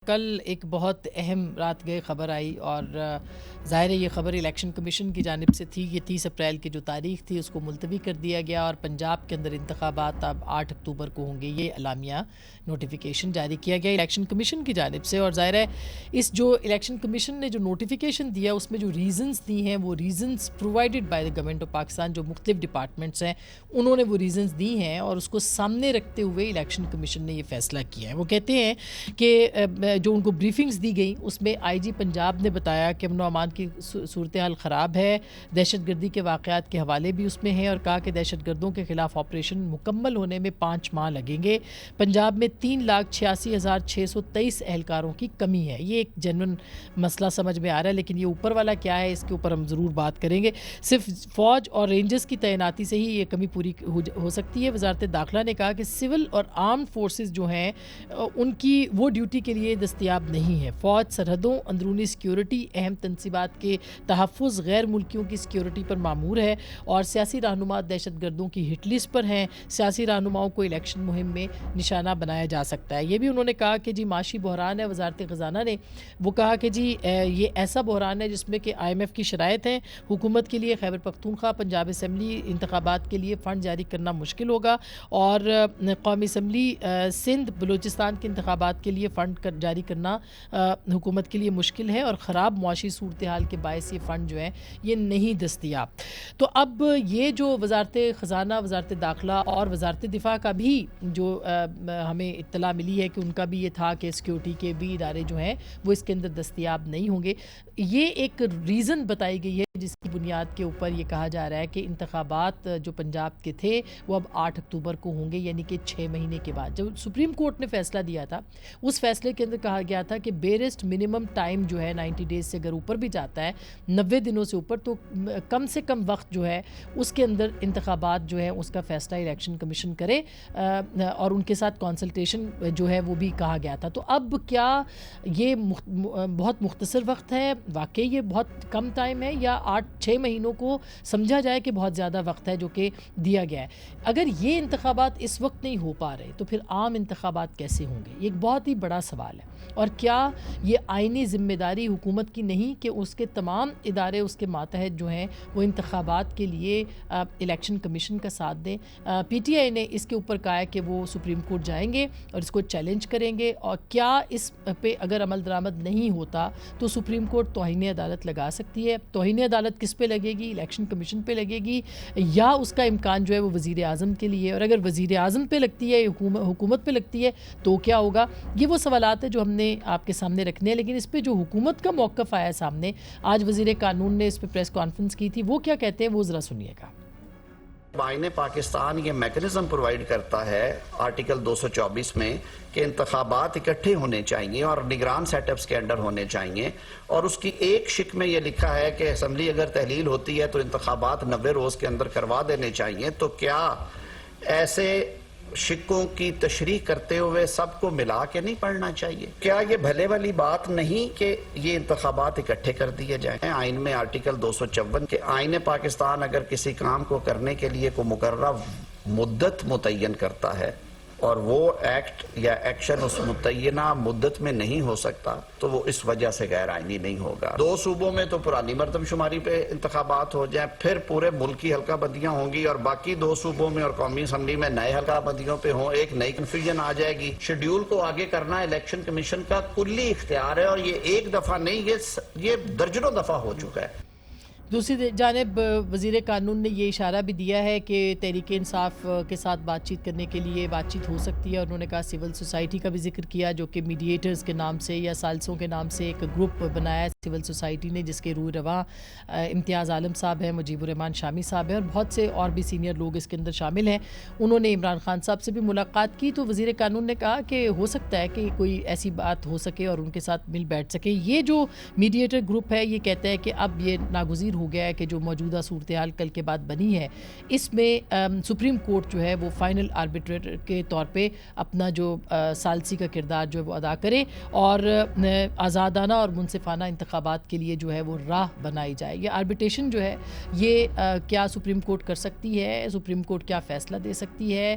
کل ایک بہت اہم رات گئے خبر آئی اور ظاہر ہے یہ خبر الیکشن کمیشن کی جانب سے تھی کہ 30 اپریل کی جو تاریخ تھی اس کو ملتوی کر دیا گیا اور پنجاب کے اندر انتخابات اب 8 اکتوبر کو ہوں گے. یہ اعلامیہ نوٹیفیکیشن جاری کیا گیا الیکشن کمیشن کی جانب سے. اور ظاہر ہے اس جو الیکشن کمیشن نے جو نوٹیفیکیشن دیا اس میں جو ریزنز دی ہیں وہ reasons provided by the government of Pakistan. جو مختلف ڈپارٹمنٹس ہیں انہوں نے وہ ریزنز دی ہیں اور اس کو سامنے رکھتے ہوئے الیکشن کمیشن نے یہ فیصلہ کیا ہے. وہ کہتے ہیں کہ جو ان کو بریفنگز دی گئی اس میں آئی جی پنجاب نے بتایا کہ امن و امان کی صورتحال خراب ہے, دہشت گردی کے واقعات کے حوالے بھی اس میں ہیں, اور کہا کہ دہشت گردوں کے خلاف آپریشن مکمل ہونے میں 5 ماہ لگیں گے. پنجاب میں 3,86,623 اہلکاروں کی کمی ہے. یہ ایک جنون مسئلہ سمجھ میں آ رہا ہے, لیکن یہ اوپر والا کیا ہے اس کے اوپر ہم ضرور بات کریں گے. صرف فوج اور رینجرز کی تعیناتی سے ہی یہ کمی پوری ہو سکتی ہے. وزارت داخلہ نے کہا کہ سول اور آرمڈ فورسز جو ہیں ان کی وہ ڈیوٹی کے لیے دستیاب نہیں ہے. فوج سرحدوں, اندرونی سیکیورٹی, اہم تنصیبات کے تحفظ, غیر ملکیوں کی سیکیورٹی پر مامور ہے اور سیاسی رہنما دہشت گردوں کی ہٹ لسٹ پر ہیں. سیاسی رہنماؤں کو الیکشن مہم میں نشانہ بنایا جا سکتا ہے. یہ بھی انہوں نے کہا کہ جی معاشی بحران ہے. وزارت خزانہ نے وہ کہا کہ جی یہ ایسا بحران ہے جس میں کہ IMF کی شرائط ہیں. حکومت کے لیے خیبر پختونخوا پنجاب اسمبلی انتخابات کے لیے فنڈ جاری کرنا مشکل ہوگا اور قومی اسمبلی سندھ بلوچستان کے انتخابات کے لیے فنڈ جاری کرنا حکومت کے لیے مشکل ہے اور خراب معاشی صورتحال کے باعث یہ فنڈ جو ہیں یہ نہیں دستیاب. تو اب یہ جو وزارت خزانہ, وزارت داخلہ اور وزارت دفاع کا بھی جو ہمیں اطلاع ملی ہے کہ ان کا بھی یہ تھا کہ سیکیورٹی کے بھی ادارے جو ہیں وہ اس کے اندر دستیاب نہیں ہوں گے. یہ ایک ریزن بتائی گئی ہے جس کی بنیاد کے اوپر یہ کہا جا رہا ہے کہ انتخابات جو پنجاب کے تھے وہ اب 8 اکتوبر کو ہوں گے, یعنی کہ 6 مہینے کے بعد. جب سپریم کورٹ نے فیصلہ دیا تھا اس فیصلے کے اندر کہا گیا تھا کہ بیرسٹ منیمم ٹائم جو ہے 90 ڈیز سے اگر اوپر بھی جاتا ہے, 90 دنوں سے اوپر, تو کم سے کم وقت جو ہے اس کے اندر انتخابات جو ہے اس کا فیصلہ الیکشن کمیشن کرے اور ان کے ساتھ کنسلٹیشن جو ہے وہ بھی کہا گیا تھا. تو اب کیا یہ بہت مختصر وقت ہے, واقعی یہ بہت کم ٹائم ہے, یا 6 مہینوں کو سمجھا جائے کہ بہت زیادہ وقت ہے جو کہ دیا گیا ہے؟ اگر یہ انتخابات اس وقت نہیں ہو پا رہے تو پھر عام انتخابات کیسے ہوں گے؟ یہ ایک بہت ہی بڑا سوال ہے. اور کیا یہ آئینی ذمہ داری حکومت کی نہیں کہ اس کے تمام ادارے اس کے ماتحت جو ہیں وہ انتخابات کے لیے الیکشن کمیشن کا ساتھ دیں؟ PTI نے اس کے اوپر کہا ہے کہ وہ سپریم کورٹ جائیں گے اور اس کو چیلنج کریں گے, اور کیا اس پہ اگر عمل درآمد نہیں ہوتا تو سپریم کورٹ توہین عدالت لگا سکتی ہے. توہین عدالت کس پہ لگے گی؟ الیکشن کمیشن پہ لگے گی, یا اس کا امکان جو ہے وہ وزیر اعظم کے لیے؟ اور اگر وزیر اعظم پہ لگتی ہے, حکومت پہ لگتی ہے, تو کیا ہوگا؟ یہ وہ سوالات ہیں جو ہم نے آپ کے سامنے رکھنے ہیں. لیکن اس پہ جو حکومت کا موقف آیا سامنے, آج وزیر قانون نے اس پہ پریس کانفرنس کی تھی, وہ کیا کہتے ہیں وہ ذرا سنیے گا. آئین پاکستان یہ میکنزم پرووائیڈ کرتا ہے آرٹیکل 224 میں کہ انتخابات اکٹھے ہونے چاہیے اور نگران سیٹ اپس کے انڈر ہونے چاہیے, اور اس کی ایک شک میں یہ لکھا ہے کہ اسمبلی اگر تحلیل ہوتی ہے تو انتخابات 90 روز کے اندر کروا دینے چاہیے. تو کیا ایسے شکوں کی تشریح کرتے ہوئے سب کو ملا کے نہیں پڑھنا چاہیے؟ کیا یہ بھلے والی بات نہیں کہ یہ انتخابات اکٹھے کر دیے جائیں؟ آئین میں آرٹیکل 254 کہ آئین پاکستان اگر کسی کام کو کرنے کے لیے کوئی مقررہ مدت متعین کرتا ہے اور وہ ایکٹ یا ایکشن اس متعینہ مدت میں نہیں ہو سکتا تو وہ اس وجہ سے غیر آئینی نہیں ہوگا. 2 صوبوں میں تو پرانی مردم شماری پہ انتخابات ہو جائیں, پھر پورے ملک کی حلقہ بندیاں ہوں گی, اور باقی 2 صوبوں میں اور قومی اسمبلی میں نئے حلقہ بندیوں پہ ہوں, ایک نئی کنفیوژن آ جائے گی. شیڈیول کو آگے کرنا الیکشن کمیشن کا کلی اختیار ہے, اور یہ ایک دفعہ نہیں, یہ درجنوں دفعہ ہو چکا ہے. دوسری جانب وزیر قانون نے یہ اشارہ بھی دیا ہے کہ تحریک انصاف کے ساتھ بات چیت کرنے کے لیے بات چیت ہو سکتی ہے. انہوں نے کہا سول سوسائٹی کا بھی ذکر کیا, جو کہ میڈیٹرز کے نام سے یا سالسوں کے نام سے ایک گروپ بنایا ہے سول سوسائٹی نے, جس کے روح رواں امتیاز عالم صاحب ہیں, مجیب الرحمان شامی صاحب ہیں, اور بہت سے اور بھی سینئر لوگ اس کے اندر شامل ہیں. انہوں نے عمران خان صاحب سے بھی ملاقات کی, تو وزیر قانون نے کہا کہ ہو سکتا ہے کہ کوئی ایسی بات ہو سکے اور ان کے ساتھ مل بیٹھ سکے. یہ جو میڈیٹر گروپ ہے یہ کہتا ہے کہ اب یہ ناگزیر ہو گیا ہے کہ جو موجودہ صورتحال کل کے بعد بنی ہے اس میں سپریم کورٹ جو ہے وہ فائنل آربیٹریٹر کے طور پہ اپنا جو ثالثی کا کردار جو ہے وہ ادا کرے, اور آزادانہ اور منصفانہ انتخابات کے لیے جو ہے وہ راہ بنائی جائے. یہ آربیٹریشن جو ہے یہ کیا سپریم کورٹ کر سکتی ہے؟ سپریم کورٹ کیا فیصلہ دے سکتی ہے؟